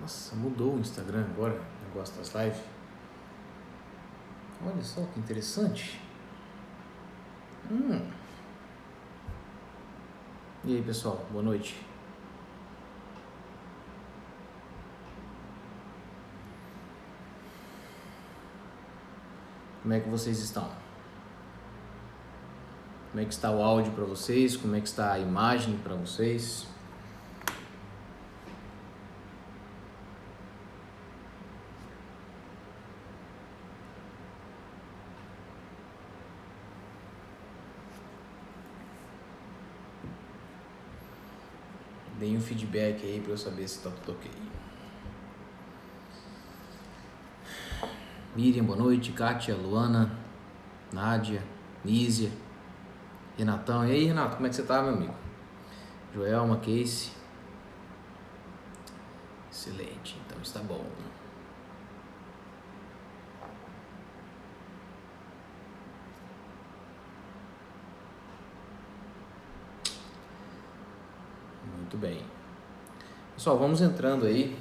Nossa, mudou o Instagram agora, o negócio das lives. Olha só que interessante. E aí, pessoal, boa noite. Como é que vocês estão? Como é que está o áudio para vocês? Como é que está a imagem para vocês? Deem um feedback aí para eu saber se está tudo ok. Miriam, boa noite. Kátia, Luana, Nádia, Nízia, Renatão. E aí, Renato, como é que você tá, meu amigo? Joelma, Casey. Excelente, então está bom. Muito bem. Pessoal, vamos entrando aí.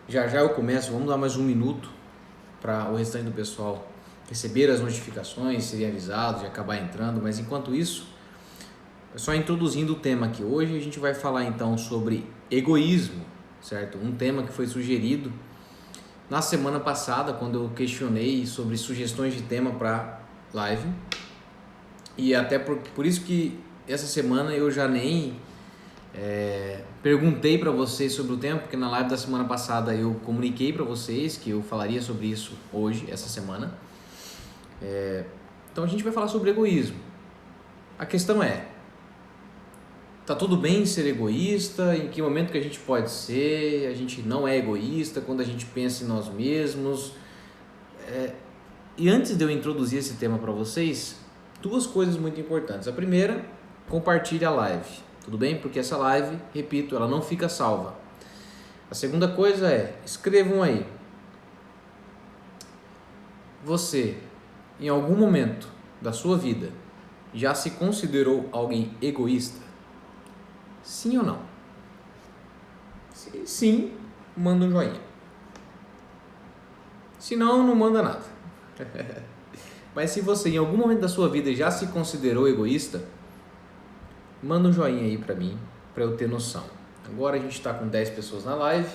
Já eu começo, vamos dar mais um minuto para o restante do pessoal receber as notificações, serem avisados e acabar entrando. Mas enquanto isso, só introduzindo o tema aqui. Hoje a gente vai falar então sobre egoísmo, certo? Um tema que foi sugerido na semana passada, quando eu questionei sobre sugestões de tema para live. E até por isso que essa semana eu já nem perguntei para vocês sobre o tema, porque na live da semana passada eu comuniquei para vocês que eu falaria sobre isso hoje, essa semana. Então a gente vai falar sobre egoísmo. A questão é, tá tudo bem ser egoísta? Em que momento que a gente pode ser? A gente não é egoísta quando a gente pensa em nós mesmos? E antes de eu introduzir esse tema para vocês, duas coisas muito importantes. A primeira, compartilhe a live. Tudo bem? Porque essa live, repito, ela não fica salva. A segunda coisa é, escrevam aí. Você, em algum momento da sua vida, já se considerou alguém egoísta? Sim ou não? Se sim, manda um joinha. Se não, não manda nada. Mas se você, em algum momento da sua vida, já se considerou egoísta, manda um joinha aí pra mim, pra eu ter noção. Agora a gente está com 10 pessoas na live.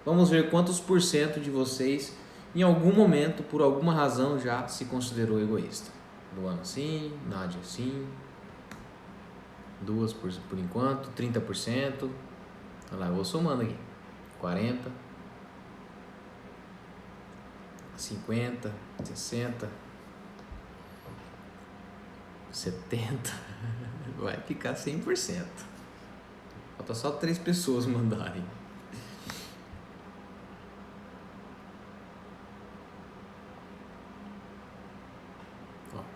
Vamos ver quantos por cento de vocês, em algum momento, por alguma razão, já se considerou egoísta. Luana sim, Nádia sim. Duas por enquanto, 30%. Olha lá, eu vou somando aqui. 40%, 50%, 60%, 70%. Vai ficar 100%. Falta só 3 pessoas mandarem.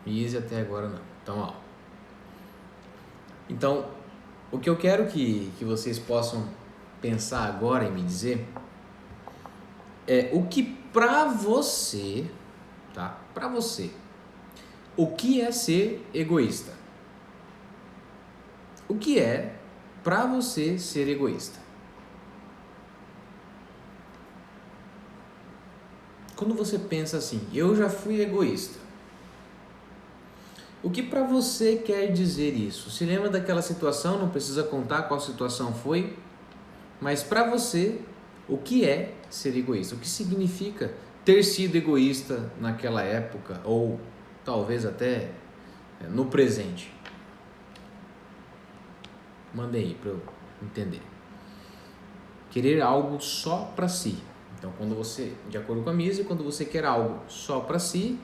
Easy até agora não. Então, ó. Então, o que eu quero que vocês possam pensar agora e me dizer é o que pra você, tá? Pra você, o que é ser egoísta? O que é pra você ser egoísta? Quando você pensa assim, eu já fui egoísta. O que pra você quer dizer isso? Se lembra daquela situação, não precisa contar qual situação foi, mas pra você, o que é ser egoísta? O que significa ter sido egoísta naquela época ou talvez até no presente? Mandei aí para eu entender. Querer algo só para si. Então, quando você, de acordo com a Misa, quando você quer algo só para si,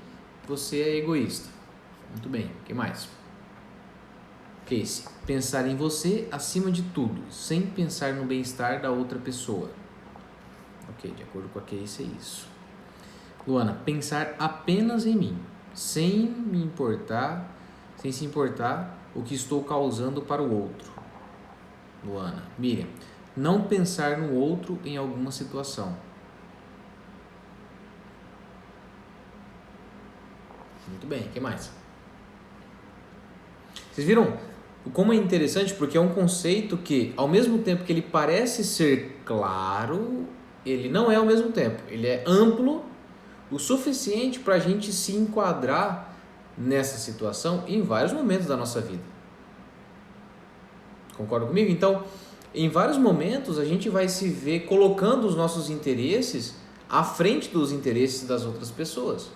você é egoísta. Muito bem, o que mais? Casey, pensar em você acima de tudo, sem pensar no bem-estar da outra pessoa. Ok, de acordo com a Casey é isso. Luana, pensar apenas em mim, sem se importar o que estou causando para o outro. Luana. Miriam, não pensar no outro em alguma situação. Muito bem, o que mais? Vocês viram como é interessante? Porque é um conceito que, ao mesmo tempo que ele parece ser claro, ele não é ao mesmo tempo. Ele é amplo o suficiente para a gente se enquadrar nessa situação em vários momentos da nossa vida. Concorda comigo? Então, em vários momentos a gente vai se ver colocando os nossos interesses à frente dos interesses das outras pessoas.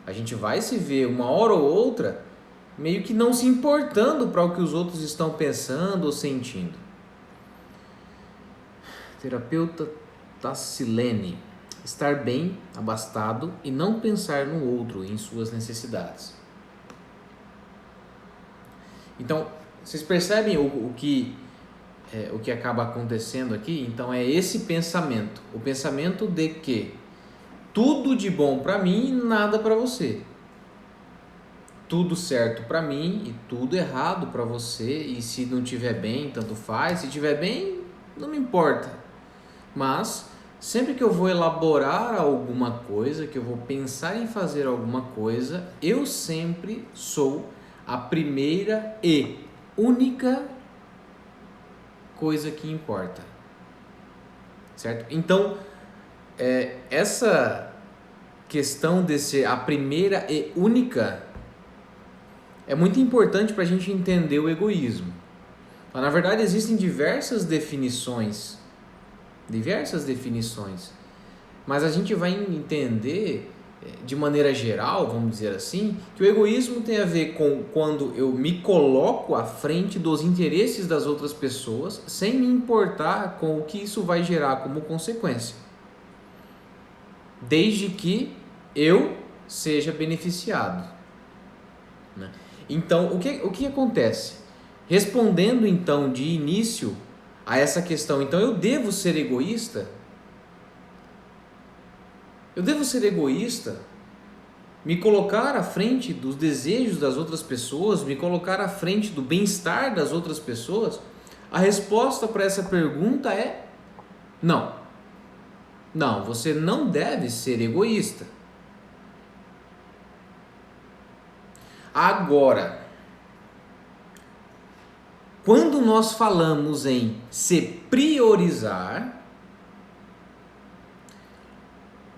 A gente vai se ver uma hora ou outra meio que não se importando para o que os outros estão pensando ou sentindo. Terapeuta Tassilene. Estar bem, abastado e não pensar no outro e em suas necessidades. Então, vocês percebem o que acaba acontecendo aqui? Então, é esse pensamento. O pensamento de que tudo de bom para mim e nada para você. Tudo certo para mim e tudo errado para você. E se não tiver bem, tanto faz. Se tiver bem, não me importa. Mas sempre que eu vou elaborar alguma coisa, que eu vou pensar em fazer alguma coisa, eu sempre sou a primeira e única coisa que importa. Certo? Então, essa questão de ser a primeira e única é muito importante para a gente entender o egoísmo. Mas, na verdade, existem diversas definições, mas a gente vai entender de maneira geral, vamos dizer assim, que o egoísmo tem a ver com quando eu me coloco à frente dos interesses das outras pessoas sem me importar com o que isso vai gerar como consequência, desde que eu seja beneficiado, né? Então, o que acontece? Respondendo então de início a essa questão, então eu devo ser egoísta? Eu devo ser egoísta? Me colocar à frente dos desejos das outras pessoas? Me colocar à frente do bem-estar das outras pessoas? A resposta para essa pergunta é não. Não, você não deve ser egoísta. Agora, quando nós falamos em se priorizar,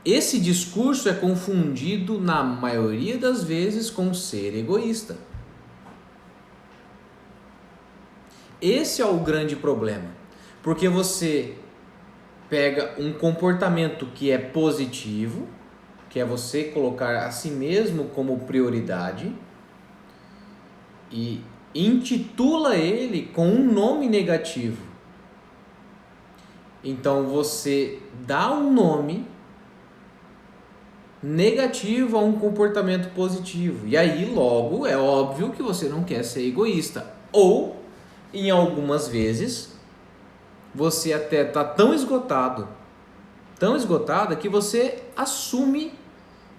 esse discurso é confundido na maioria das vezes com ser egoísta. Esse é o grande problema, porque você pega um comportamento que é positivo, que é você colocar a si mesmo como prioridade, e intitula ele com um nome negativo. Então você dá um nome negativo a um comportamento positivo. E aí logo é óbvio que você não quer ser egoísta. Ou, em algumas vezes, você até está tão esgotada que você assume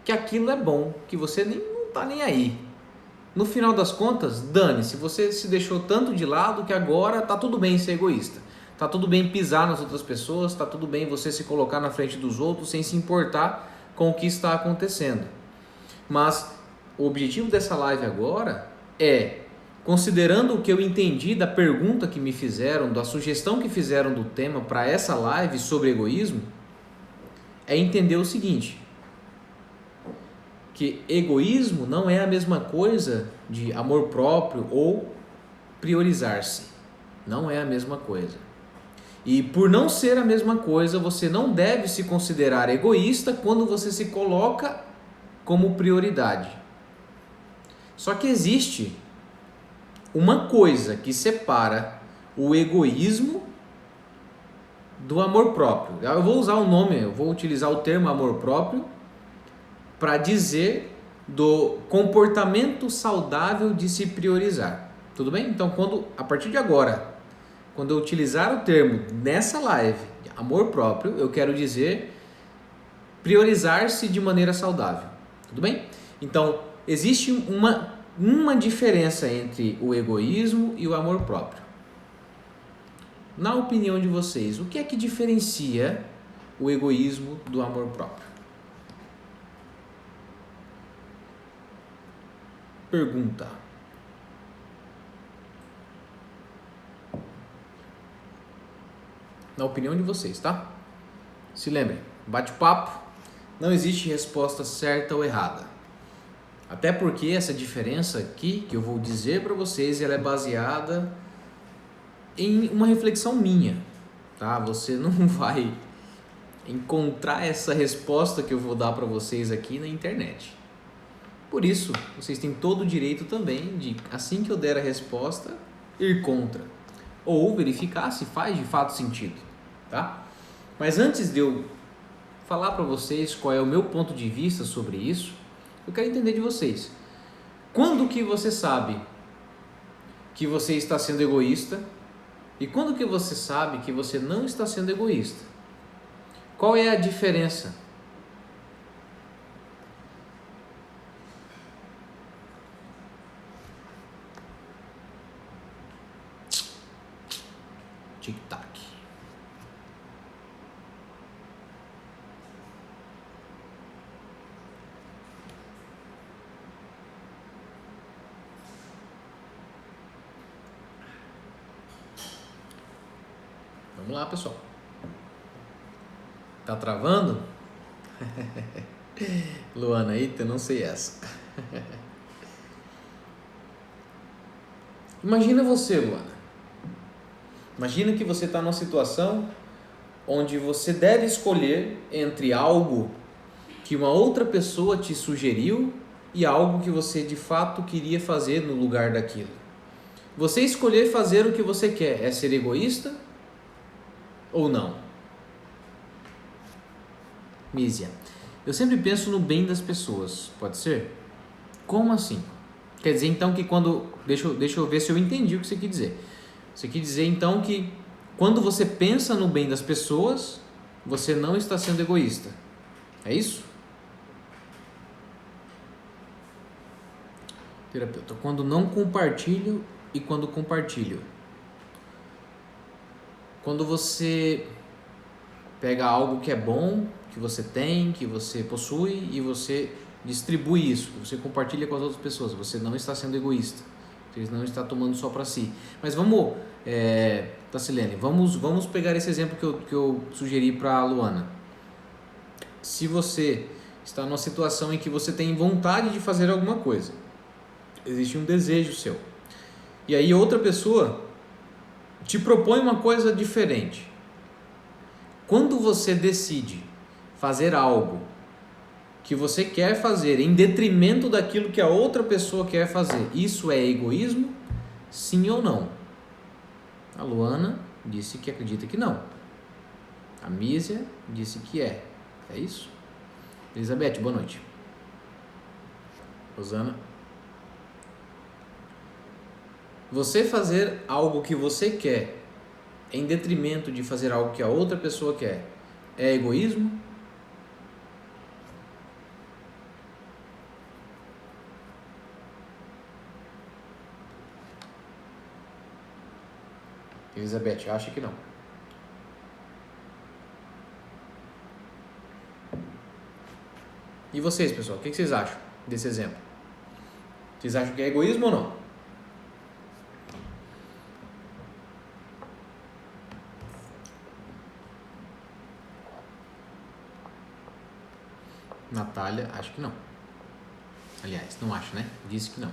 que aquilo é bom, que você não está nem aí. No final das contas, dane-se, você se deixou tanto de lado que agora está tudo bem ser egoísta. Está tudo bem pisar nas outras pessoas, está tudo bem você se colocar na frente dos outros sem se importar com o que está acontecendo. Mas o objetivo dessa live agora é, considerando o que eu entendi da pergunta que me fizeram, da sugestão que fizeram do tema para essa live sobre egoísmo, é entender o seguinte: que egoísmo não é a mesma coisa de amor próprio ou priorizar-se. Não é a mesma coisa. E por não ser a mesma coisa, você não deve se considerar egoísta quando você se coloca como prioridade. Só que existe uma coisa que separa o egoísmo do amor próprio. Eu vou usar o nome, eu vou utilizar o termo amor próprio para dizer do comportamento saudável de se priorizar. Tudo bem? Então, a partir de agora, quando eu utilizar o termo nessa live, amor próprio, eu quero dizer priorizar-se de maneira saudável. Tudo bem? Então, existe uma diferença entre o egoísmo e o amor próprio. Na opinião de vocês, o que é que diferencia o egoísmo do amor próprio? Pergunta. Na opinião de vocês, tá? Se lembre, bate-papo, não existe resposta certa ou errada. Até porque essa diferença aqui que eu vou dizer para vocês, ela é baseada em uma reflexão minha, tá? Você não vai encontrar essa resposta que eu vou dar para vocês aqui na internet. Por isso, vocês têm todo o direito também de, assim que eu der a resposta, ir contra ou verificar se faz de fato sentido, tá? Mas antes de eu falar para vocês qual é o meu ponto de vista sobre isso, eu quero entender de vocês. Quando que você sabe que você está sendo egoísta e quando que você sabe que você não está sendo egoísta? Qual é a diferença? Tic-tac. Vamos lá, pessoal. Tá travando? Luana, eita, não sei essa. Imagina você, Luana. Imagina que você está numa situação onde você deve escolher entre algo que uma outra pessoa te sugeriu e algo que você de fato queria fazer no lugar daquilo. Você escolher fazer o que você quer é ser egoísta ou não? Mísia, eu sempre penso no bem das pessoas, pode ser? Como assim? Quer dizer então que quando... Deixa eu ver se eu entendi o que você quer dizer. Você quer dizer então que quando você pensa no bem das pessoas, você não está sendo egoísta. É isso? Terapeuta, quando não compartilho e quando compartilho. Quando você pega algo que é bom, que você tem, que você possui e você distribui isso, você compartilha com as outras pessoas, você não está sendo egoísta, você não está tomando só para si. Mas vamos, Tacilene, vamos pegar esse exemplo que eu sugeri para a Luana. Se você está numa situação em que você tem vontade de fazer alguma coisa, existe um desejo seu, e aí outra pessoa te propõe uma coisa diferente. Quando você decide fazer algo que você quer fazer em detrimento daquilo que a outra pessoa quer fazer, isso é egoísmo? Sim ou não? A Luana disse que acredita que não. A Mísia disse que é. É isso? Elizabeth, boa noite. Rosana. Você fazer algo que você quer em detrimento de fazer algo que a outra pessoa quer é egoísmo? Elizabeth, acha que não. E vocês, pessoal, o que vocês acham desse exemplo? Vocês acham que é egoísmo ou não? Natália, acho que não. Aliás, não acho, né? Disse que não.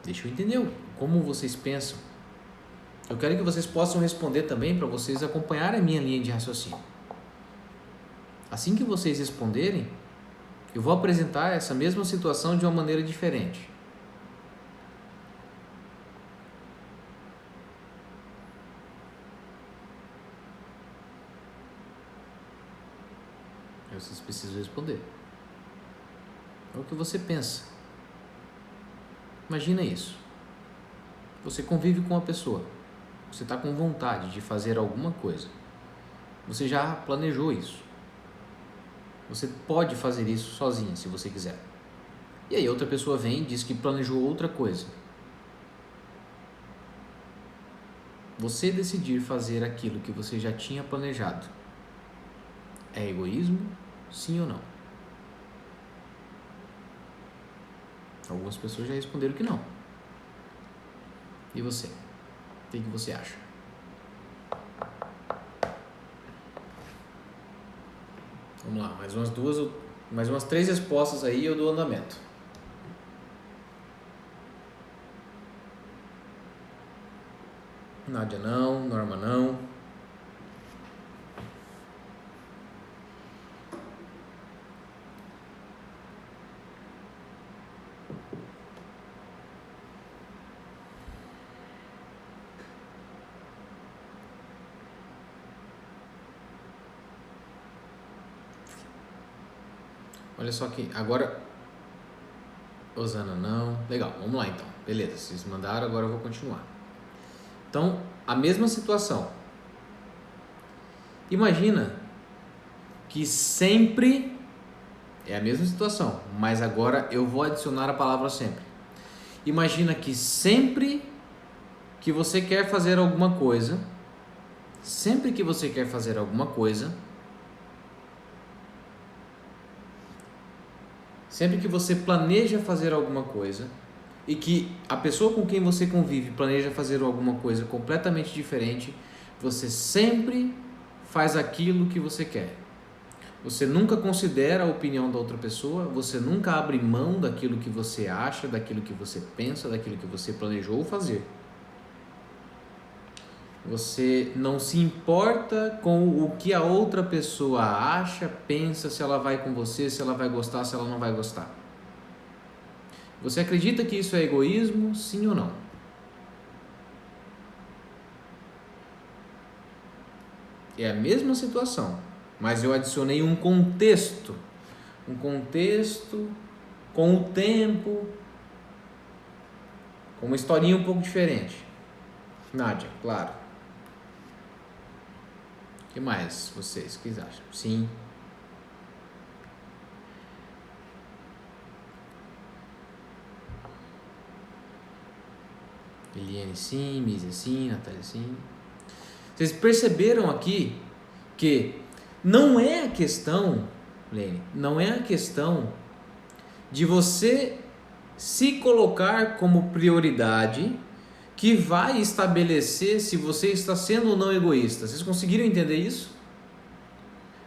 Deixa eu entender como vocês pensam. Eu quero que vocês possam responder também para vocês acompanharem a minha linha de raciocínio. Assim que vocês responderem, eu vou apresentar essa mesma situação de uma maneira diferente. Vocês precisam responder. É o que você pensa. Imagina isso. Você convive com uma pessoa. Você está com vontade de fazer alguma coisa. Você já planejou isso. Você pode fazer isso sozinha, se você quiser. E aí outra pessoa vem e diz que planejou outra coisa. Você decidir fazer aquilo que você já tinha planejado é egoísmo? Sim ou não? Algumas pessoas já responderam que não. E você? O que você acha? Vamos lá, mais umas 3 respostas aí eu dou andamento. Nádia não, Norma não. Olha só aqui, agora Osana não. Legal, vamos lá então. Beleza, vocês mandaram, agora eu vou continuar. Então, a mesma situação. Imagina que sempre é a mesma situação, mas agora eu vou adicionar a palavra sempre. Imagina que sempre que você quer fazer alguma coisa, sempre que você quer fazer alguma coisa, sempre que você planeja fazer alguma coisa e que a pessoa com quem você convive planeja fazer alguma coisa completamente diferente, você sempre faz aquilo que você quer. Você nunca considera a opinião da outra pessoa, você nunca abre mão daquilo que você acha, daquilo que você pensa, daquilo que você planejou fazer. Você não se importa com o que a outra pessoa acha, pensa, se ela vai com você, se ela vai gostar, se ela não vai gostar. Você acredita que isso é egoísmo, sim ou não? É a mesma situação, mas eu adicionei um contexto com o tempo, com uma historinha um pouco diferente. Nádia, claro. O que mais vocês acham? Sim. Eliane sim, Mísia sim, Natália sim. Vocês perceberam aqui que não é a questão, Lene, não é a questão de você se colocar como prioridade que vai estabelecer se você está sendo ou não egoísta. Vocês conseguiram entender isso?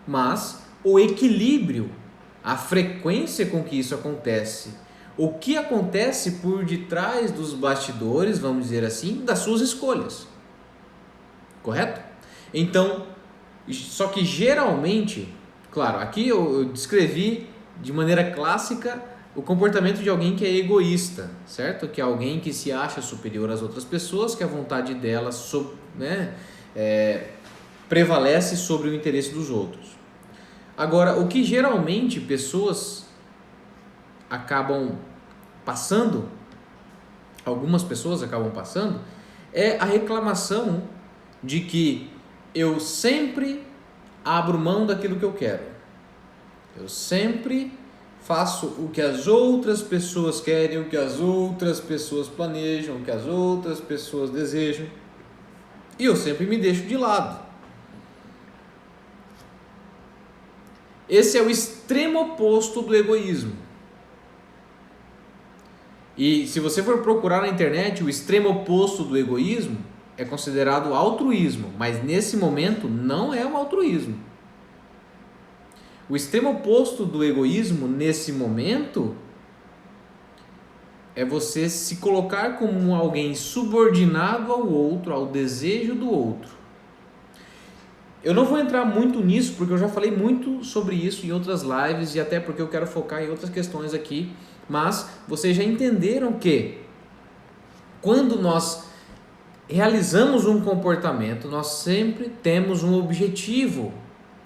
Mas o equilíbrio, a frequência com que isso acontece, o que acontece por detrás dos bastidores, vamos dizer assim, das suas escolhas. Correto? Então, só que geralmente, claro, aqui eu descrevi de maneira clássica o comportamento de alguém que é egoísta, certo? Que é alguém que se acha superior às outras pessoas, que a vontade dela prevalece sobre o interesse dos outros. Agora, o que geralmente pessoas acabam passando, algumas pessoas acabam passando, é a reclamação de que eu sempre abro mão daquilo que eu quero. Eu sempre faço o que as outras pessoas querem, o que as outras pessoas planejam, o que as outras pessoas desejam. E eu sempre me deixo de lado. Esse é o extremo oposto do egoísmo. E se você for procurar na internet, o extremo oposto do egoísmo é considerado altruísmo, mas nesse momento não é um altruísmo. O extremo oposto do egoísmo nesse momento é você se colocar como alguém subordinado ao outro, ao desejo do outro. Eu não vou entrar muito nisso porque eu já falei muito sobre isso em outras lives e até porque eu quero focar em outras questões aqui, mas vocês já entenderam que quando nós realizamos um comportamento, nós sempre temos um objetivo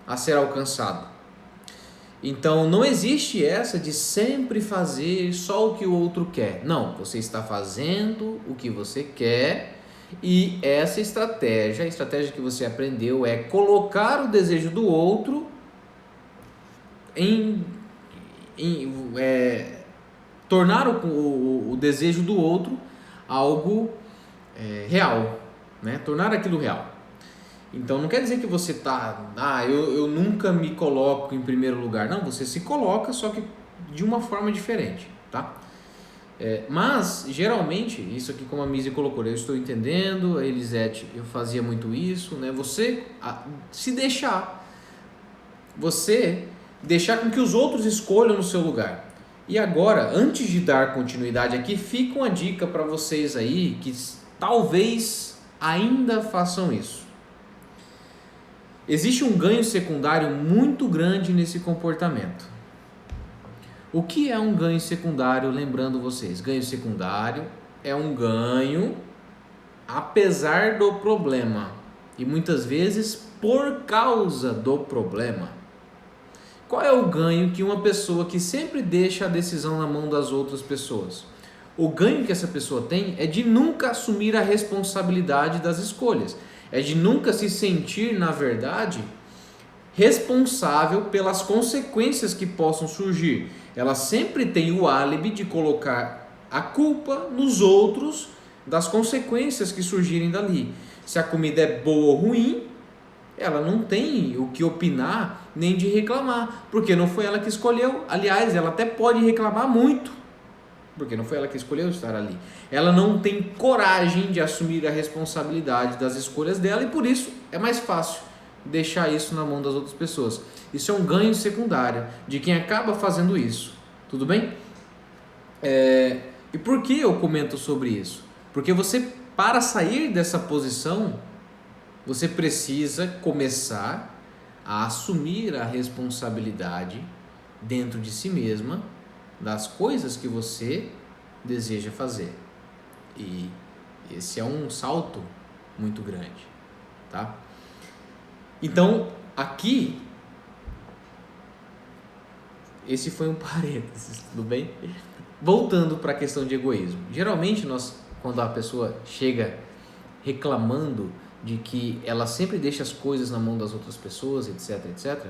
a ser alcançado. Então não existe essa de sempre fazer só o que o outro quer. Não, você está fazendo o que você quer e essa estratégia, a estratégia que você aprendeu é colocar o desejo do outro tornar o desejo do outro algo real, né? Tornar aquilo real. Então não quer dizer que você eu nunca me coloco em primeiro lugar. Não, você se coloca, só que de uma forma diferente, tá? Mas, geralmente, isso aqui como a Mizzy colocou, eu estou entendendo, a Elisete, eu fazia muito isso, né? Você se deixar, você deixar com que os outros escolham no seu lugar. E agora, antes de dar continuidade aqui, fica uma dica para vocês aí que talvez ainda façam isso. Existe um ganho secundário muito grande nesse comportamento. O que é um ganho secundário, lembrando vocês? Ganho secundário é um ganho apesar do problema e muitas vezes por causa do problema. Qual é o ganho que uma pessoa que sempre deixa a decisão na mão das outras pessoas? O ganho que essa pessoa tem é de nunca assumir a responsabilidade das escolhas. É de nunca se sentir, na verdade, responsável pelas consequências que possam surgir. Ela sempre tem o álibi de colocar a culpa nos outros das consequências que surgirem dali. Se a comida é boa ou ruim, ela não tem o que opinar nem de reclamar, porque não foi ela que escolheu. Aliás, ela até pode reclamar muito, porque não foi ela que escolheu estar ali. Ela não tem coragem de assumir a responsabilidade das escolhas dela e por isso é mais fácil deixar isso na mão das outras pessoas. Isso é um ganho secundário de quem acaba fazendo isso. Tudo bem? E por que eu comento sobre isso? Porque você, para sair dessa posição, você precisa começar a assumir a responsabilidade dentro de si mesma das coisas que você deseja fazer. E esse é um salto muito grande, tá? Então, aqui, esse foi um parênteses, tudo bem? Voltando para a questão de egoísmo. Geralmente, quando a pessoa chega reclamando de que ela sempre deixa as coisas na mão das outras pessoas, etc, etc,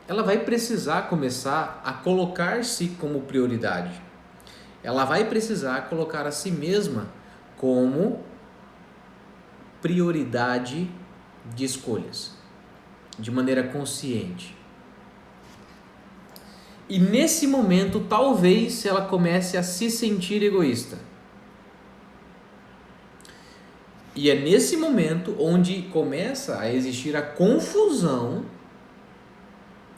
ela vai precisar começar a colocar-se como prioridade. Ela vai precisar colocar a si mesma como prioridade de escolhas, de maneira consciente. E nesse momento, talvez ela comece a se sentir egoísta. E é nesse momento onde começa a existir a confusão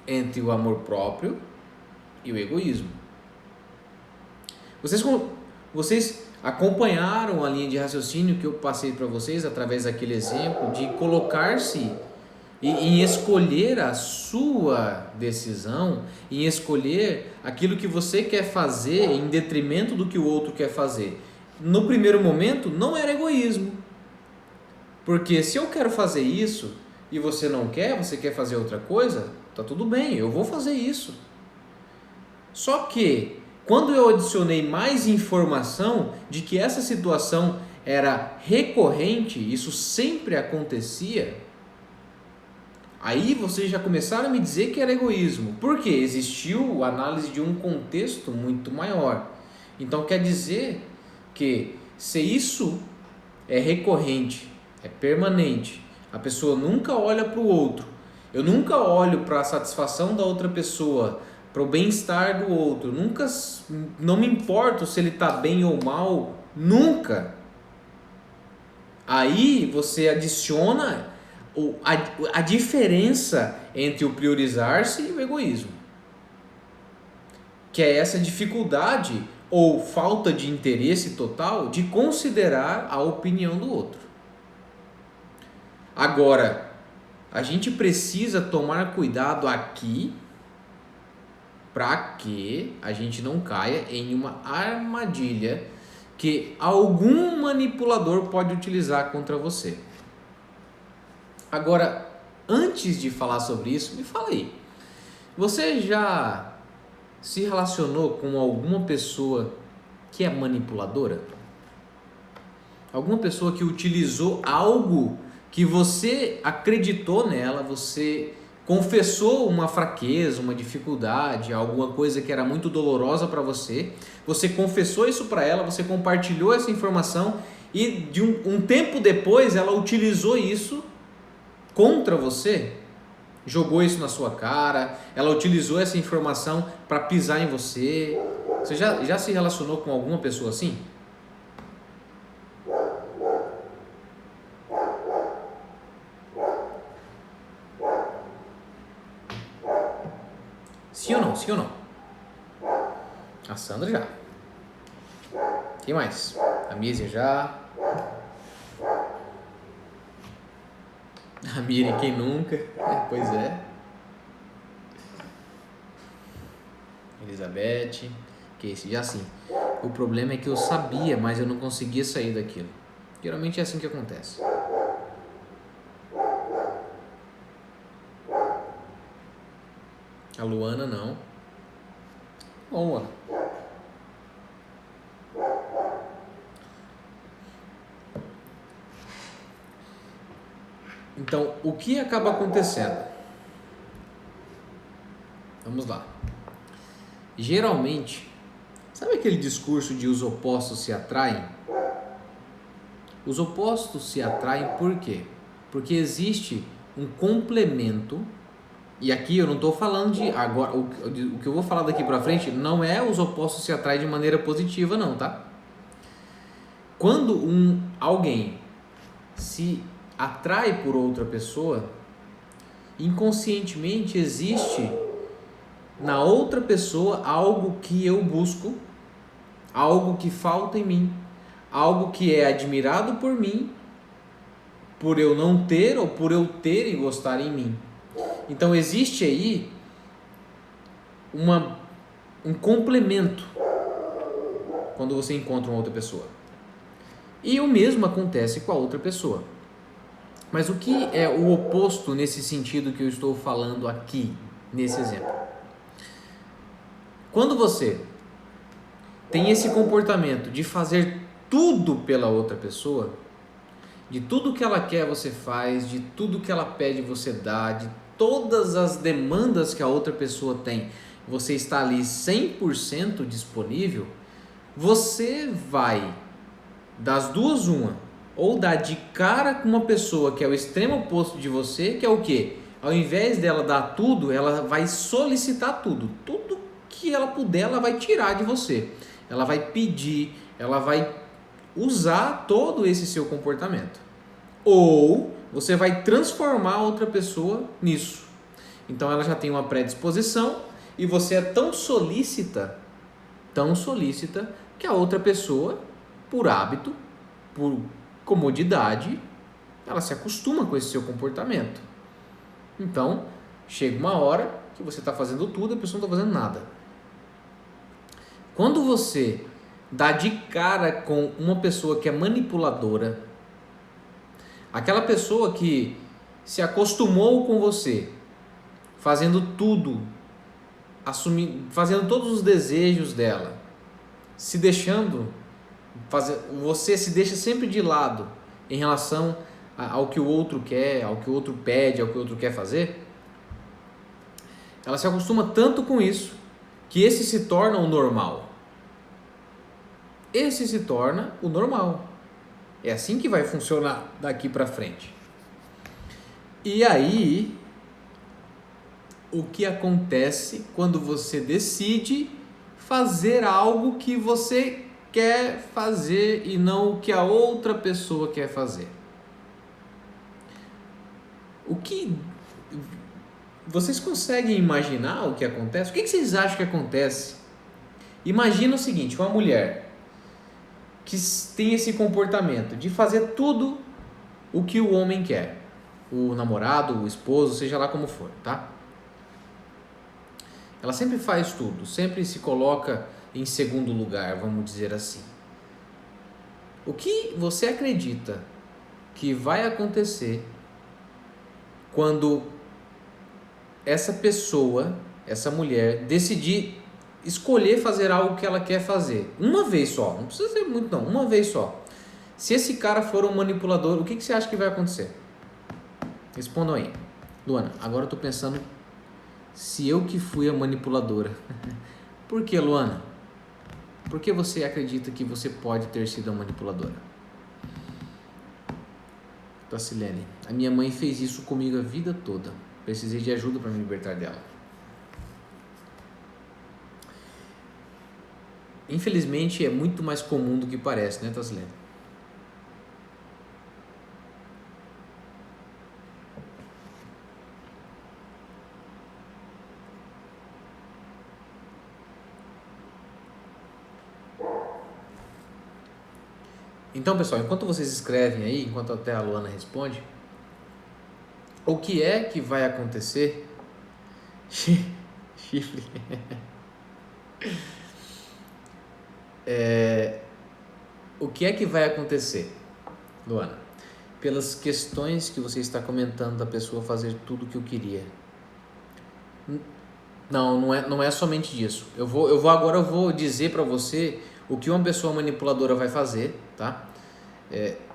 entre o amor próprio e o egoísmo. Vocês acompanharam a linha de raciocínio que eu passei para vocês através daquele exemplo de colocar-se em escolher a sua decisão, em escolher aquilo que você quer fazer em detrimento do que o outro quer fazer. No primeiro momento, não era egoísmo. Porque se eu quero fazer isso e você não quer, você quer fazer outra coisa, tá tudo bem, eu vou fazer isso. Só que, quando eu adicionei mais informação de que essa situação era recorrente, isso sempre acontecia, aí vocês já começaram a me dizer que era egoísmo. Por quê? Existiu a análise de um contexto muito maior. Então quer dizer que se isso é recorrente, é permanente, a pessoa nunca olha para o outro, eu nunca olho para a satisfação da outra pessoa, para o bem-estar do outro, não me importo se ele está bem ou mal, nunca. Aí você adiciona a diferença entre o priorizar-se e o egoísmo, que é essa dificuldade ou falta de interesse total de considerar a opinião do outro. Agora, a gente precisa tomar cuidado aqui para que a gente não caia em uma armadilha que algum manipulador pode utilizar contra você. Agora, antes de falar sobre isso, me fala aí. Você já se relacionou com alguma pessoa que é manipuladora? Alguma pessoa que utilizou algo que você acreditou nela, você confessou uma fraqueza, uma dificuldade, alguma coisa que era muito dolorosa para você, você confessou isso para ela, você compartilhou essa informação e de um tempo depois ela utilizou isso contra você, jogou isso na sua cara, ela utilizou essa informação para pisar em você. Você já se relacionou com alguma pessoa assim? Quem mais? A Mísia já. A Miri, quem nunca? Pois é. Elizabeth. Que esse já sim. O problema é que eu sabia, mas eu não conseguia sair daquilo. Geralmente é assim que acontece. A Luana não. Bom, Luana. Então, o que acaba acontecendo? Vamos lá. Geralmente, sabe aquele discurso de os opostos se atraem? Os opostos se atraem por quê? Porque existe um complemento. E aqui eu não estou falando de agora, o que eu vou falar daqui para frente não é os opostos se atraem de maneira positiva não, tá? Quando alguém se atrai por outra pessoa, inconscientemente existe na outra pessoa algo que eu busco, algo que falta em mim, algo que é admirado por mim, por eu não ter ou por eu ter e gostar em mim. Então existe aí um complemento quando você encontra uma outra pessoa. E o mesmo acontece com a outra pessoa. Mas o que é o oposto nesse sentido que eu estou falando aqui, nesse exemplo? Quando você tem esse comportamento de fazer tudo pela outra pessoa, de tudo que ela quer você faz, de tudo que ela pede você dá, de todas as demandas que a outra pessoa tem, você está ali 100% disponível, você vai, das duas uma, ou dar de cara com uma pessoa que é o extremo oposto de você, que é o quê? Ao invés dela dar tudo, ela vai solicitar tudo. Tudo que ela puder, ela vai tirar de você. Ela vai pedir, ela vai usar todo esse seu comportamento. Ou você vai transformar a outra pessoa nisso. Então ela já tem uma predisposição e você é tão solícita, que a outra pessoa, por hábito, por comodidade, ela se acostuma com esse seu comportamento. Então, chega uma hora que você está fazendo tudo e a pessoa não está fazendo nada. Quando você dá de cara com uma pessoa que é manipuladora, aquela pessoa que se acostumou com você, fazendo tudo, fazendo todos os desejos dela, se deixando você se deixa sempre de lado em relação ao que o outro quer, ao que o outro pede, ao que o outro quer fazer, ela se acostuma tanto com isso que esse se torna o normal. Esse se torna o normal. É assim que vai funcionar daqui para frente. E aí, o que acontece quando você decide fazer algo que você quer fazer e não o que a outra pessoa quer fazer? O que vocês conseguem imaginar o que acontece? O que vocês acham que acontece? Imagina o seguinte, uma mulher que tem esse comportamento de fazer tudo o que o homem quer, o namorado, o esposo, seja lá como for, tá? Ela sempre faz tudo, sempre se coloca em segundo lugar, vamos dizer assim. O que você acredita que vai acontecer quando essa pessoa, essa mulher, decidir escolher fazer algo que ela quer fazer? Uma vez só, não precisa ser muito não, uma vez só. Se esse cara for um manipulador, o que você acha que vai acontecer? Respondam aí. Luana, agora eu tô pensando se eu que fui a manipuladora. Por que, Luana? Por que você acredita que você pode ter sido a manipuladora? Tacilene, a minha mãe fez isso comigo a vida toda. Precisei de ajuda para me libertar dela. Infelizmente é muito mais comum do que parece, né, Tacilene? Então, pessoal, enquanto vocês escrevem aí, enquanto até a Luana responde, o que é que vai acontecer? Chifre. O que é que vai acontecer, Luana? Pelas questões que você está comentando da pessoa fazer tudo o que eu queria. Não é somente disso. Eu vou dizer para você o que uma pessoa manipuladora vai fazer, tá?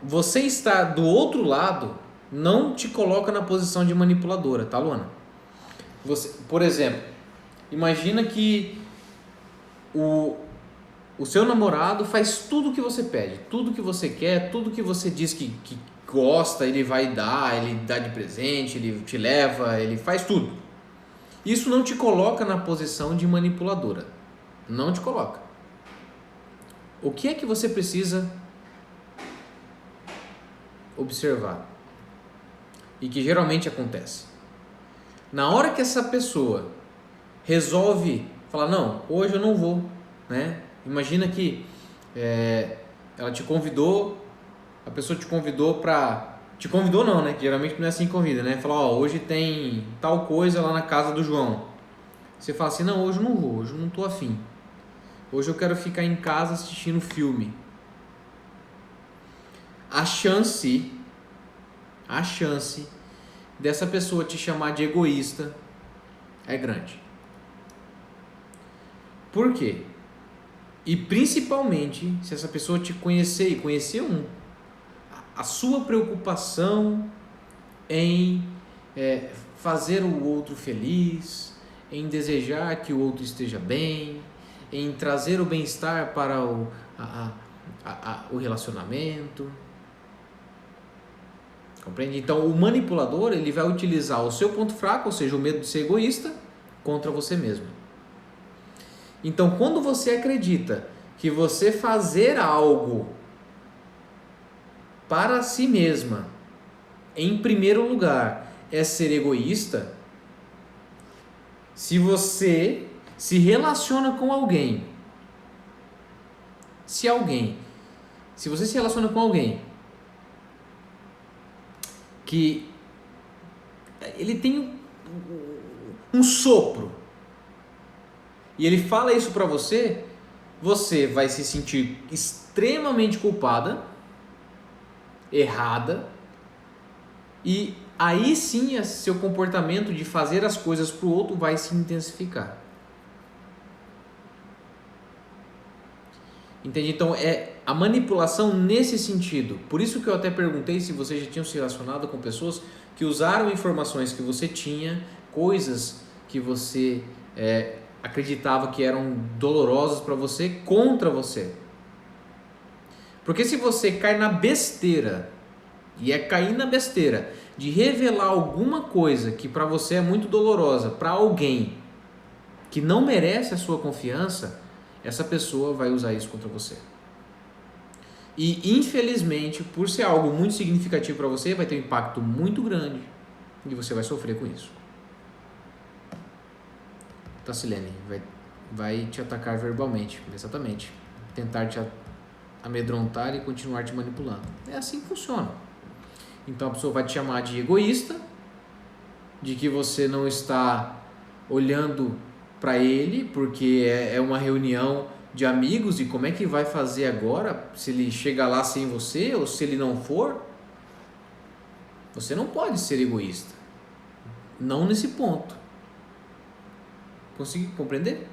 Você está do outro lado não te coloca na posição de manipuladora, tá, Luana? Você, por exemplo, imagina que o seu namorado faz tudo o que você pede, tudo que você quer, tudo que você diz que gosta, ele vai dar, ele dá de presente, ele te leva, ele faz tudo. Isso não te coloca na posição de manipuladora. Não te coloca. O que é que você precisa observar? E que geralmente acontece. Na hora que essa pessoa resolve falar, não, hoje eu não vou, né? Imagina que ela te convidou, a pessoa te convidou para... Te convidou não, né? Que geralmente não é assim que convida, né? Fala, ó, hoje tem tal coisa lá na casa do João. Você fala assim, não, hoje eu não vou, hoje eu não tô afim. Hoje eu quero ficar em casa assistindo filme. A chance dessa pessoa te chamar de egoísta é grande. Por quê? E principalmente se essa pessoa te conhecer e conhecer a sua preocupação em fazer o outro feliz, em desejar que o outro esteja bem, em trazer o bem-estar para o relacionamento. Compreende? Então o manipulador ele vai utilizar o seu ponto fraco, ou seja, o medo de ser egoísta, contra você mesmo. Então quando você acredita que você fazer algo para si mesma, em primeiro lugar, é ser egoísta, se você se relaciona com alguém, se você se relaciona com alguém que ele tem um sopro e ele fala isso pra você, você vai se sentir extremamente culpada, errada, e aí sim seu comportamento de fazer as coisas pro outro vai se intensificar. Entende? Então é a manipulação nesse sentido. Por isso que eu até perguntei se você já tinha se relacionado com pessoas que usaram informações que você tinha, coisas que você acreditava que eram dolorosas para você, contra você. Porque se você cai na besteira, e é cair na besteira, de revelar alguma coisa que para você é muito dolorosa para alguém que não merece a sua confiança, essa pessoa vai usar isso contra você. E infelizmente, por ser algo muito significativo para você, vai ter um impacto muito grande e você vai sofrer com isso. Tassilene, vai te atacar verbalmente, exatamente. Tentar te amedrontar e continuar te manipulando. É assim que funciona. Então a pessoa vai te chamar de egoísta, de que você não está olhando para ele, porque é uma reunião de amigos e como é que vai fazer agora se ele chegar lá sem você ou se ele não for? Você não pode ser egoísta. Não nesse ponto. Consegui compreender?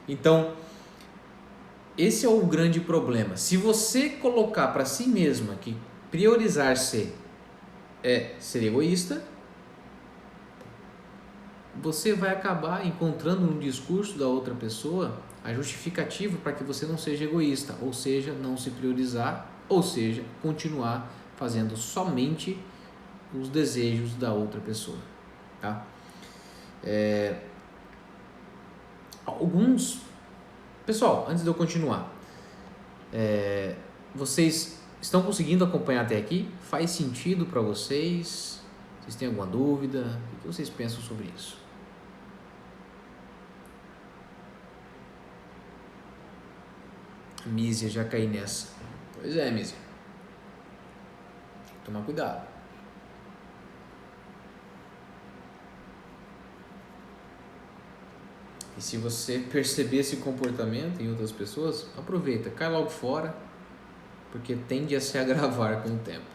Então, esse é o grande problema. Se você colocar para si mesma que priorizar-se é ser egoísta, você vai acabar encontrando no discurso da outra pessoa a justificativa para que você não seja egoísta, ou seja, não se priorizar, ou seja, continuar fazendo somente os desejos da outra pessoa, tá? Pessoal, antes de eu continuar, vocês estão conseguindo acompanhar até aqui? Faz sentido para vocês? Vocês têm alguma dúvida? O que vocês pensam sobre isso? Mísia, já caí nessa. Pois é, Mísia. Tomar cuidado. E se você perceber esse comportamento em outras pessoas, aproveita, cai logo fora, porque tende a se agravar com o tempo.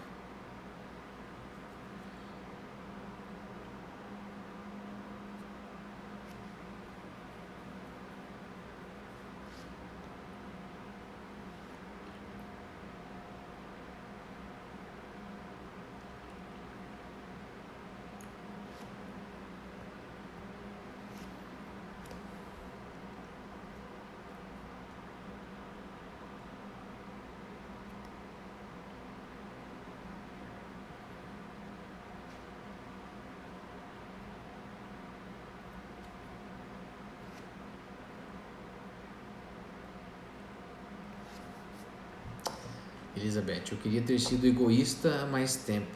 Elizabeth, eu queria ter sido egoísta há mais tempo,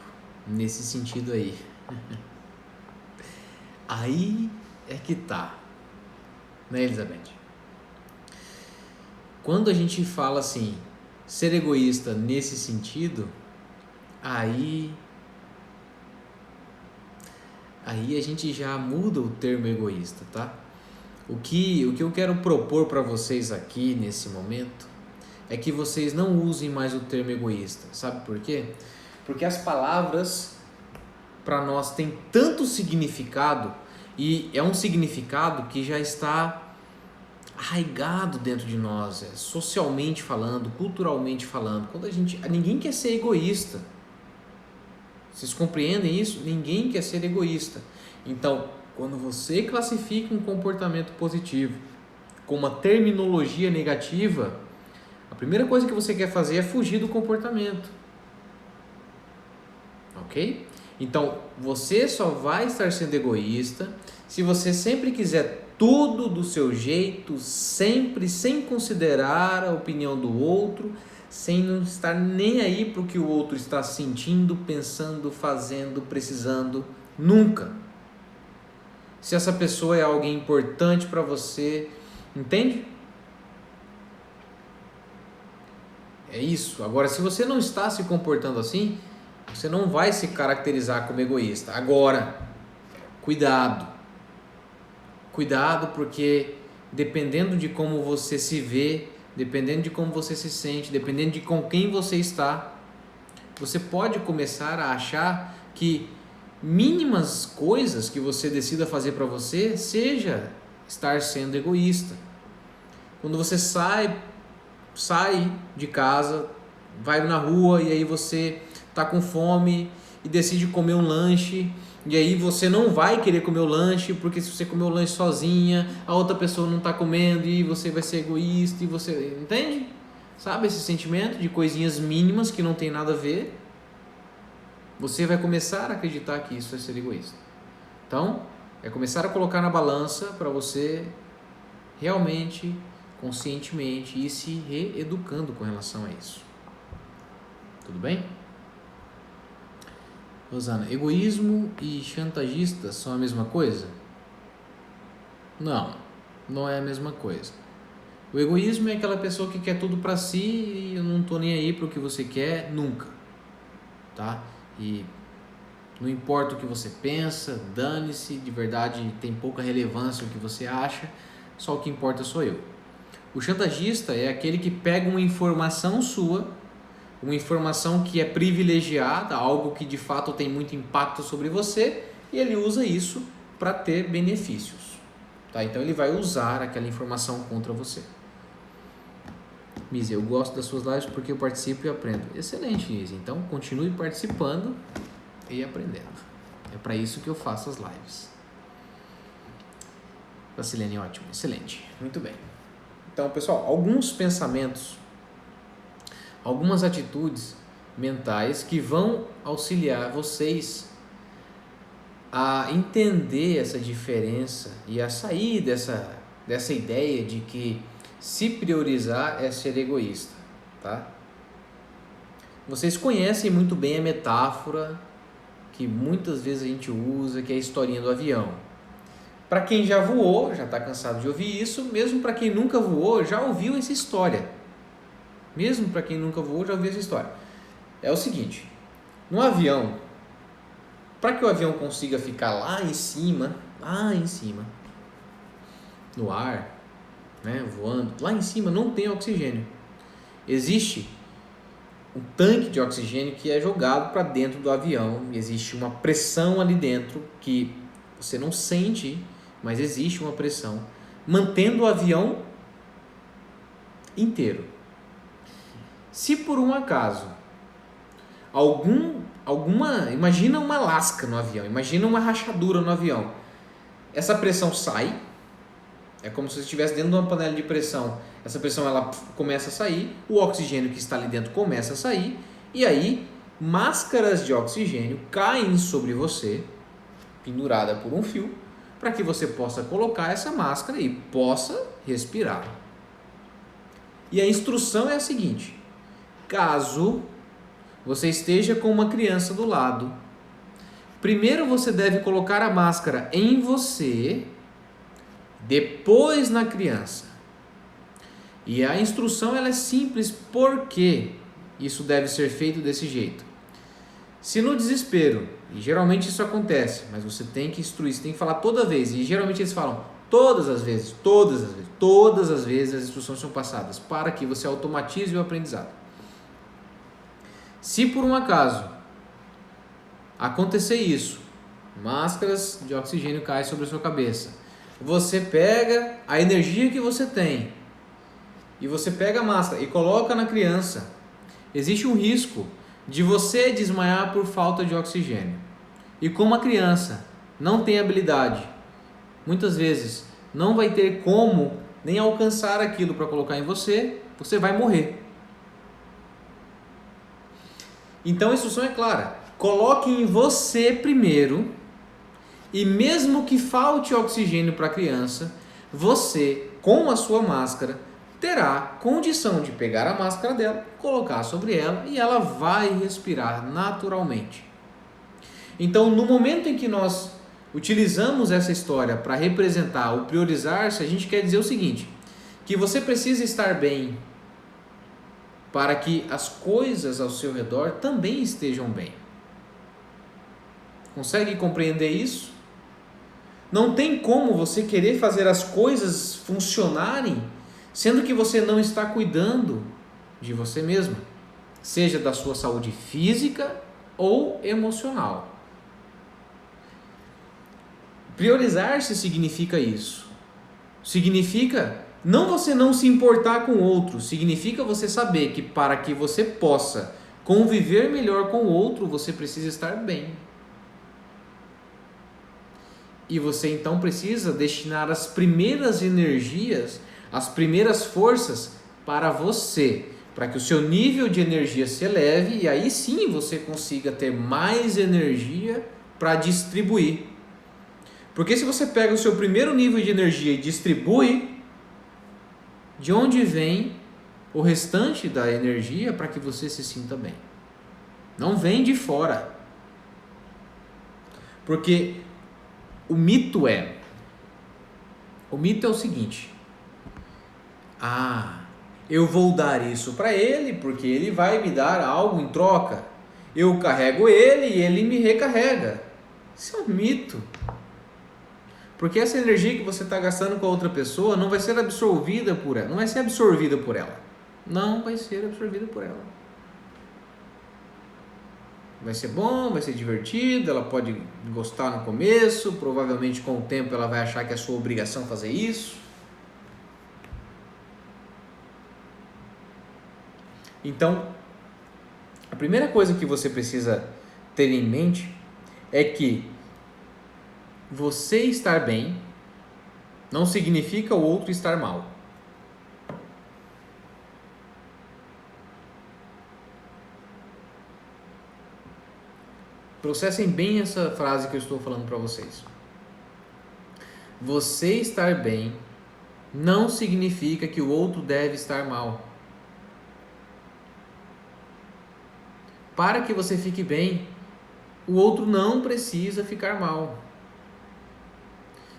nesse sentido aí. Aí é que tá, né, Elizabeth? Quando a gente fala assim, ser egoísta nesse sentido, aí a gente já muda o termo egoísta, tá? O que eu quero propor para vocês aqui nesse momento é que vocês não usem mais o termo egoísta. Sabe por quê? Porque as palavras para nós têm tanto significado, e é um significado que já está arraigado dentro de nós, socialmente falando, culturalmente falando. Ninguém quer ser egoísta. Vocês compreendem isso? Ninguém quer ser egoísta. Então, quando você classifica um comportamento positivo com uma terminologia negativa, a primeira coisa que você quer fazer é fugir do comportamento. Ok? Então, você só vai estar sendo egoísta se você sempre quiser tudo do seu jeito, sempre sem considerar a opinião do outro, sem não estar nem aí para o que o outro está sentindo, pensando, fazendo, precisando. Nunca. Se essa pessoa é alguém importante para você, entende? É isso. Agora, se você não está se comportando assim, você não vai se caracterizar como egoísta. Agora, cuidado. Cuidado, porque dependendo de como você se vê, dependendo de como você se sente, dependendo de com quem você está, você pode começar a achar que mínimas coisas que você decida fazer para você seja estar sendo egoísta. Quando você sai de casa, vai na rua e aí você tá com fome e decide comer um lanche, e aí você não vai querer comer o lanche, porque se você comer o lanche sozinha, a outra pessoa não tá comendo e você vai ser egoísta, e você, entende? Sabe esse sentimento de coisinhas mínimas que não tem nada a ver? Você vai começar a acreditar que isso é ser egoísta. Então, é começar a colocar na balança para você realmente, conscientemente, ir se reeducando com relação a isso. Tudo bem? Rosana, egoísmo e chantagista são a mesma coisa? Não, não é a mesma coisa. O egoísmo é aquela pessoa que quer tudo pra si e eu não tô nem aí pro que você quer nunca, tá? E não importa o que você pensa, dane-se, de verdade tem pouca relevância o que você acha, só o que importa sou eu. O chantagista é aquele que pega uma informação sua, uma informação que é privilegiada, algo que de fato tem muito impacto sobre você, e ele usa isso para ter benefícios. Tá? Então ele vai usar aquela informação contra você. Mizzy, eu gosto das suas lives porque eu participo e aprendo. Excelente, Mizzy. Então continue participando e aprendendo. É para isso que eu faço as lives. Vacilene, ótimo, excelente. Muito bem. Então, pessoal, alguns pensamentos, algumas atitudes mentais que vão auxiliar vocês a entender essa diferença e a sair dessa ideia de que se priorizar é ser egoísta, tá? Vocês conhecem muito bem a metáfora que muitas vezes a gente usa, que é a historinha do avião. Para quem já voou, já está cansado de ouvir isso, mesmo para quem nunca voou, já ouviu essa história. Mesmo para quem nunca voou, já ouviu essa história. É o seguinte, no avião, para que o avião consiga ficar lá em cima, no ar, né, voando, lá em cima não tem oxigênio. Existe um tanque de oxigênio que é jogado para dentro do avião, existe uma pressão ali dentro que você não sente, mas existe uma pressão, mantendo o avião inteiro. Se por um acaso imagina uma lasca no avião, imagina uma rachadura no avião, essa pressão sai, é como se você estivesse dentro de uma panela de pressão, essa pressão ela começa a sair, o oxigênio que está ali dentro começa a sair, e aí máscaras de oxigênio caem sobre você, pendurada por um fio, para que você possa colocar essa máscara e possa respirar. E a instrução é a seguinte: caso você esteja com uma criança do lado, primeiro você deve colocar a máscara em você, depois na criança. E a instrução ela é simples, porque isso deve ser feito desse jeito. Se no desespero, e geralmente isso acontece, mas você tem que instruir, você tem que falar toda vez, e geralmente eles falam todas as vezes as instruções são passadas, para que você automatize o aprendizado. Se por um acaso acontecer isso, máscaras de oxigênio caem sobre a sua cabeça, você pega a energia que você tem e você pega a máscara e coloca na criança, existe um risco de você desmaiar por falta de oxigênio. E como a criança não tem habilidade, muitas vezes não vai ter como nem alcançar aquilo para colocar em você, você vai morrer. Então a instrução é clara: coloque em você primeiro, e mesmo que falte oxigênio para a criança, você, com a sua máscara, terá condição de pegar a máscara dela, colocar sobre ela e ela vai respirar naturalmente. Então, no momento em que nós utilizamos essa história para representar o priorizar-se, a gente quer dizer o seguinte: que você precisa estar bem para que as coisas ao seu redor também estejam bem. Consegue compreender isso? Não tem como você querer fazer as coisas funcionarem sendo que você não está cuidando de você mesmo, seja da sua saúde física ou emocional. Priorizar-se significa isso. Significa não você não se importar com o outro, significa você saber que para que você possa conviver melhor com o outro, você precisa estar bem. E você então precisa destinar as primeiras energias, as primeiras forças para você, para que o seu nível de energia se eleve e aí sim você consiga ter mais energia para distribuir. Porque se você pega o seu primeiro nível de energia e distribui, de onde vem o restante da energia para que você se sinta bem? Não vem de fora. Porque o mito é o seguinte: eu vou dar isso para ele porque ele vai me dar algo em troca. Eu carrego ele e ele me recarrega. Isso é um mito. Porque essa energia que você está gastando com a outra pessoa não vai ser absorvida por ela. Não vai ser absorvida por ela. Não vai ser absorvida por ela. Vai ser bom, vai ser divertido, ela pode gostar no começo, provavelmente com o tempo ela vai achar que é sua obrigação fazer isso. Então, a primeira coisa que você precisa ter em mente é que você estar bem não significa o outro estar mal. Processem bem essa frase que eu estou falando para vocês. Você estar bem não significa que o outro deve estar mal. Para que você fique bem, o outro não precisa ficar mal.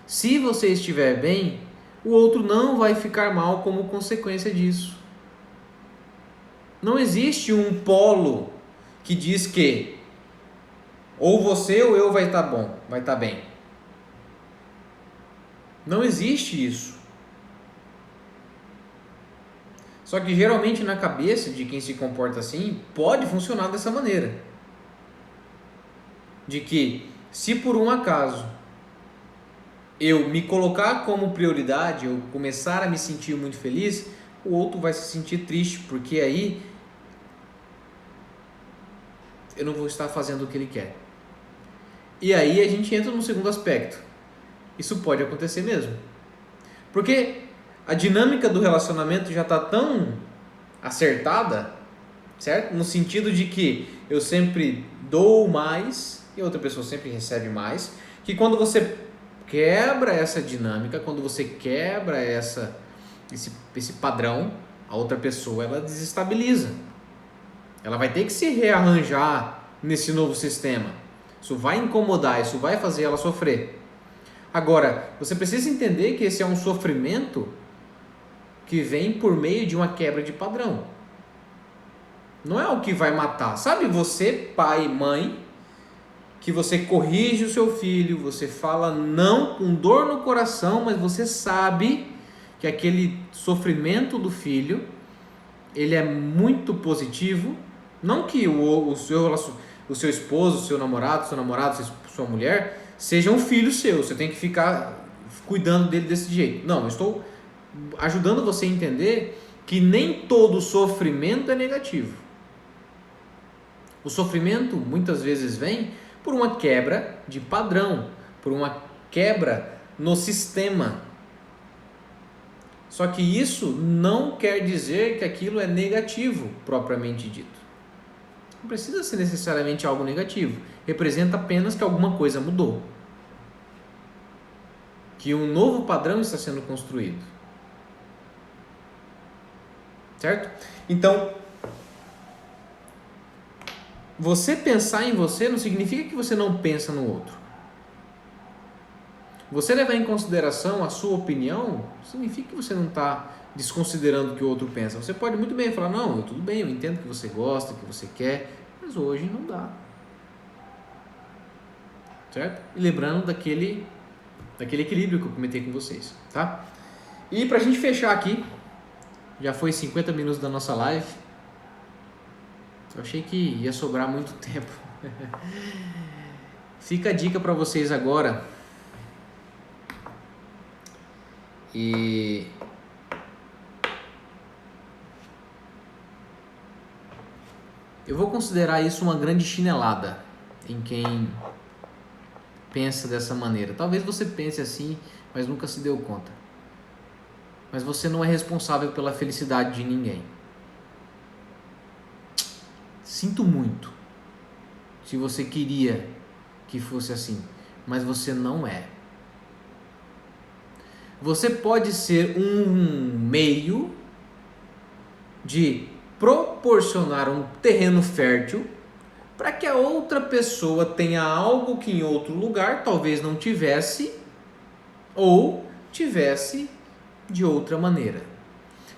Se você estiver bem, o outro não vai ficar mal como consequência disso. Não existe um polo que diz que ou você ou eu vai estar bom, vai estar bem. Não existe isso. Só que geralmente na cabeça de quem se comporta assim, pode funcionar dessa maneira. De que se por um acaso eu me colocar como prioridade, eu começar a me sentir muito feliz, o outro vai se sentir triste, porque aí eu não vou estar fazendo o que ele quer. E aí a gente entra no segundo aspecto. Isso pode acontecer mesmo. Porque a dinâmica do relacionamento já está tão acertada, certo? No sentido de que eu sempre dou mais e a outra pessoa sempre recebe mais, que quando você quebra essa dinâmica, quando você quebra esse padrão, a outra pessoa ela desestabiliza. Ela vai ter que se rearranjar nesse novo sistema. Isso vai incomodar, isso vai fazer ela sofrer. Agora, você precisa entender que esse é um sofrimento que vem por meio de uma quebra de padrão. Não é o que vai matar. Sabe você, pai e mãe, que você corrige o seu filho, você fala não com dor no coração, mas você sabe que aquele sofrimento do filho, ele é muito positivo. Não que o seu esposo, o seu namorado, sua mulher, seja um filho seu. Você tem que ficar cuidando dele desse jeito. Não, eu estou ajudando você a entender que nem todo sofrimento é negativo. O sofrimento muitas vezes vem por uma quebra de padrão, por uma quebra no sistema. Só que isso não quer dizer que aquilo é negativo, propriamente dito. Não precisa ser necessariamente algo negativo. Representa apenas que alguma coisa mudou. Que um novo padrão está sendo construído. Certo? Então, você pensar em você não significa que você não pensa no outro. Você levar em consideração a sua opinião significa que você não está desconsiderando o que o outro pensa. Você pode muito bem falar, não, tudo bem, eu entendo que você gosta, que você quer, mas hoje não dá. Certo? E lembrando daquele equilíbrio que eu comentei com vocês, tá? E pra gente fechar aqui, já foi 50 minutos da nossa live. Eu achei que ia sobrar muito tempo. Fica a dica para vocês agora. E eu vou considerar isso uma grande chinelada em quem pensa dessa maneira. Talvez você pense assim, mas nunca se deu conta. Mas você não é responsável pela felicidade de ninguém. Sinto muito se você queria que fosse assim, mas você não é. Você pode ser um meio de proporcionar um terreno fértil para que a outra pessoa tenha algo que em outro lugar talvez não tivesse ou tivesse de outra maneira.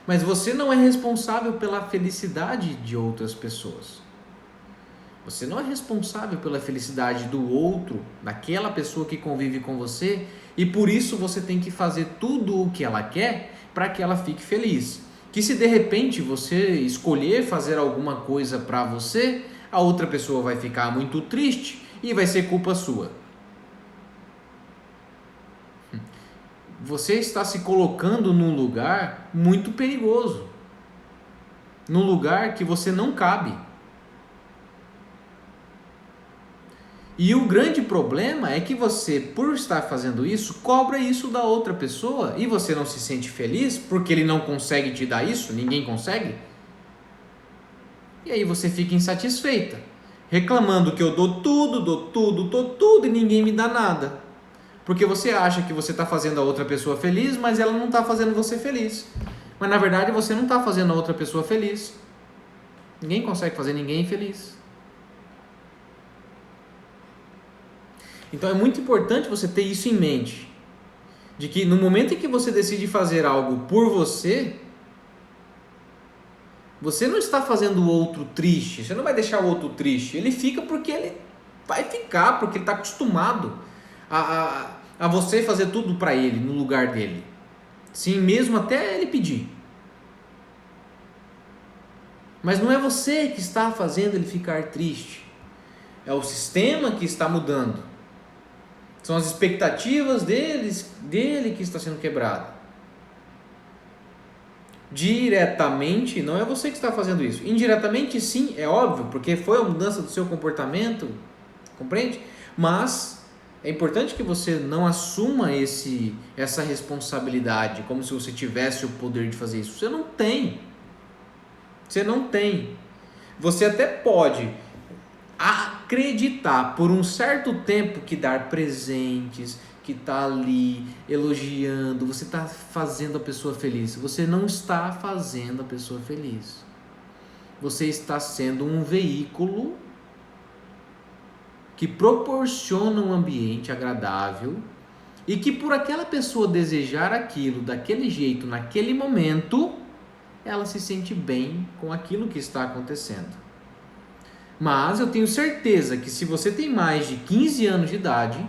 Mas você não é responsável pela felicidade de outras pessoas. Você não é responsável pela felicidade do outro, daquela pessoa que convive com você, e por isso você tem que fazer tudo o que ela quer para que ela fique feliz. Que se de repente você escolher fazer alguma coisa para você, a outra pessoa vai ficar muito triste e vai ser culpa sua. Você está se colocando num lugar muito perigoso. Num lugar que você não cabe. E o grande problema é que você, por estar fazendo isso, cobra isso da outra pessoa e você não se sente feliz porque ele não consegue te dar isso, ninguém consegue. E aí você fica insatisfeita, reclamando que eu dou tudo e ninguém me dá nada. Porque você acha que você está fazendo a outra pessoa feliz, mas ela não está fazendo você feliz. Mas na verdade você não está fazendo a outra pessoa feliz. Ninguém consegue fazer ninguém feliz. Então é muito importante você ter isso em mente. De que no momento em que você decide fazer algo por você, Você não está fazendo o outro triste, você não vai deixar o outro triste. Ele fica porque ele vai ficar, porque ele está acostumado a você fazer tudo para ele, no lugar dele. Sim, mesmo até ele pedir. Mas não é você que está fazendo ele ficar triste. É o sistema que está mudando. São as expectativas dele que está sendo quebrada. Diretamente, não é você que está fazendo isso. Indiretamente, sim, é óbvio, porque foi a mudança do seu comportamento, compreende? Mas é importante que você não assuma essa responsabilidade como se você tivesse o poder de fazer isso. Você não tem. Você não tem. Você até pode acreditar por um certo tempo que dar presentes, que tá ali elogiando, você está fazendo a pessoa feliz. Você não está fazendo a pessoa feliz. Você está sendo um veículo que proporciona um ambiente agradável e que por aquela pessoa desejar aquilo daquele jeito, naquele momento, ela se sente bem com aquilo que está acontecendo. Mas eu tenho certeza que se você tem mais de 15 anos de idade,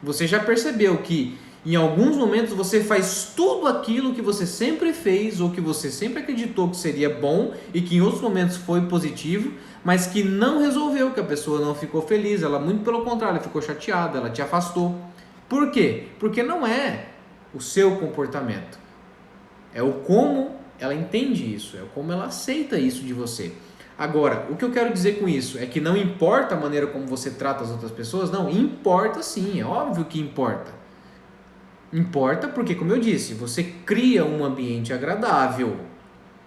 você já percebeu que em alguns momentos você faz tudo aquilo que você sempre fez ou que você sempre acreditou que seria bom e que em outros momentos foi positivo, mas que não resolveu, que a pessoa não ficou feliz, ela muito pelo contrário, ela ficou chateada, ela te afastou. Por quê? Porque não é o seu comportamento, é o como ela entende isso, é o como ela aceita isso de você. Agora, o que eu quero dizer com isso é que não importa a maneira como você trata as outras pessoas, não, importa sim, é óbvio que importa. Importa porque, como eu disse, você cria um ambiente agradável,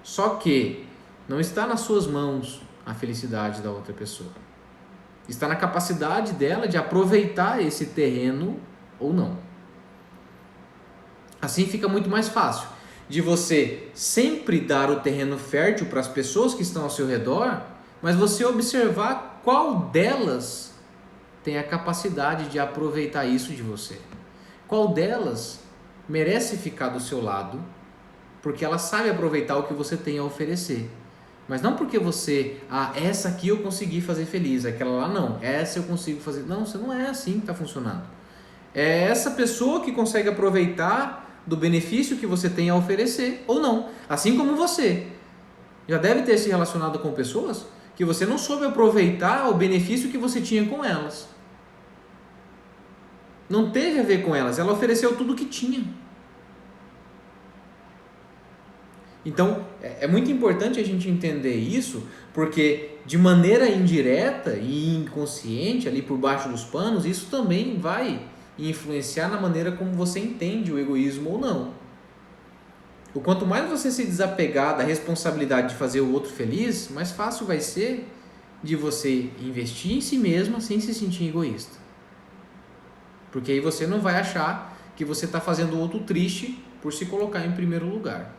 só que não está nas suas mãos a felicidade da outra pessoa. Está na capacidade dela de aproveitar esse terreno ou não. Assim fica muito mais fácil de você sempre dar o terreno fértil para as pessoas que estão ao seu redor, mas você observar qual delas tem a capacidade de aproveitar isso de você. Qual delas merece ficar do seu lado, porque ela sabe aproveitar o que você tem a oferecer. Mas não porque você, essa aqui eu consegui fazer feliz, aquela lá não, essa eu consigo fazer. Não, você não é assim que está funcionando. É essa pessoa que consegue aproveitar do benefício que você tem a oferecer ou não. Assim como você já deve ter se relacionado com pessoas que você não soube aproveitar o benefício que você tinha com elas. Não teve a ver com elas, ela ofereceu tudo o que tinha. Então, é muito importante a gente entender isso, porque de maneira indireta e inconsciente, ali por baixo dos panos, isso também vai influenciar na maneira como você entende o egoísmo ou não. O quanto mais você se desapegar da responsabilidade de fazer o outro feliz, mais fácil vai ser de você investir em si mesmo sem se sentir egoísta. Porque aí você não vai achar que você está fazendo o outro triste por se colocar em primeiro lugar.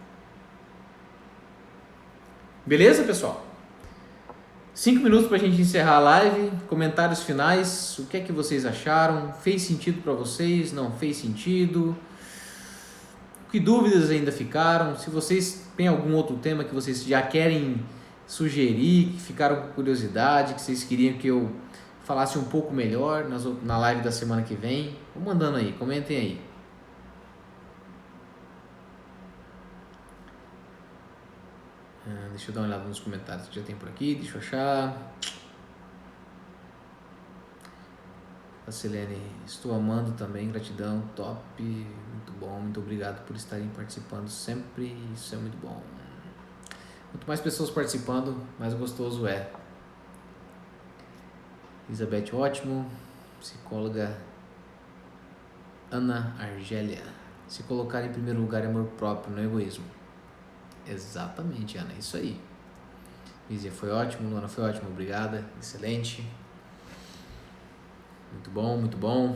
Beleza, pessoal? 5 minutos para a gente encerrar a live, comentários finais, o que é que vocês acharam? Fez sentido para vocês? Não fez sentido? Que dúvidas ainda ficaram? Se vocês têm algum outro tema que vocês já querem sugerir, que ficaram com curiosidade, que vocês queriam que eu falasse um pouco melhor na live da semana que vem, vão mandando aí, comentem aí. Deixa eu dar uma olhada nos comentários que já tem por aqui, deixa eu achar. A Silene, estou amando também, gratidão, top, muito bom, muito obrigado por estarem participando sempre, isso é muito bom. Quanto mais pessoas participando, mais gostoso é. Elizabeth, ótimo. Psicóloga Ana Argélia, se colocar em primeiro lugar é amor próprio, não é egoísmo. Exatamente, Ana, isso aí. Lízia, foi ótimo, Luana, foi ótimo, obrigada, excelente. Muito bom, muito bom.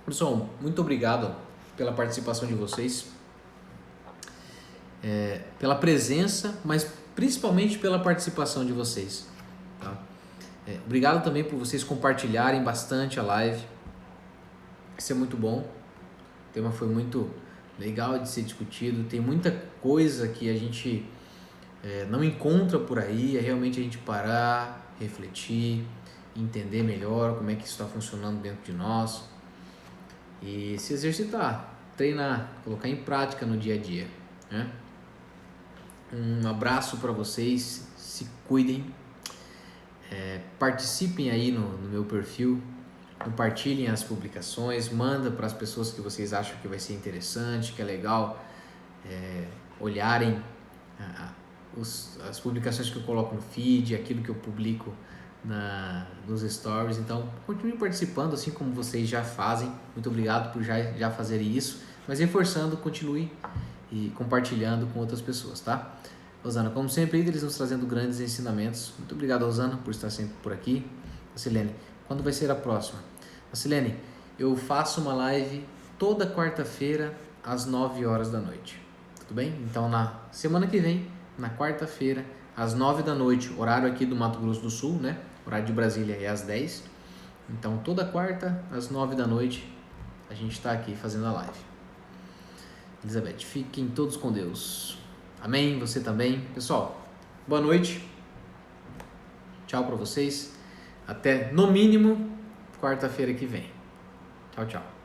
Pessoal, muito obrigado pela participação de vocês, pela presença, mas principalmente pela participação de vocês. Tá? Obrigado também por vocês compartilharem bastante a live. Isso é muito bom. O tema foi muito legal de ser discutido. Tem muita coisa que a gente não encontra por aí, é realmente a gente parar, refletir, entender melhor como é que isso está funcionando dentro de nós e se exercitar, treinar, colocar em prática no dia a dia, né? Um abraço para vocês, se cuidem, participem aí no meu perfil, compartilhem as publicações, manda para as pessoas que vocês acham que vai ser interessante, que é legal olharem as publicações que eu coloco no feed, aquilo que eu publico nos stories. Então continue participando assim como vocês já fazem. Muito obrigado por já fazerem isso, mas reforçando, continue e compartilhando com outras pessoas, tá? Rosana, como sempre, eles nos trazendo grandes ensinamentos. Muito obrigado, Rosana, por estar sempre por aqui. Silene, quando vai ser a próxima? Silene, eu faço uma live toda quarta-feira às 9 horas da noite. Tudo bem? Então na semana que vem, na quarta-feira, às 9 da noite, horário aqui do Mato Grosso do Sul, né? Horário de Brasília é às 10. Então toda quarta, às 9 da noite, a gente está aqui fazendo a live. Elizabeth, fiquem todos com Deus. Amém? Você também. Pessoal, boa noite. Tchau para vocês. Até, no mínimo, quarta-feira que vem. Tchau, tchau.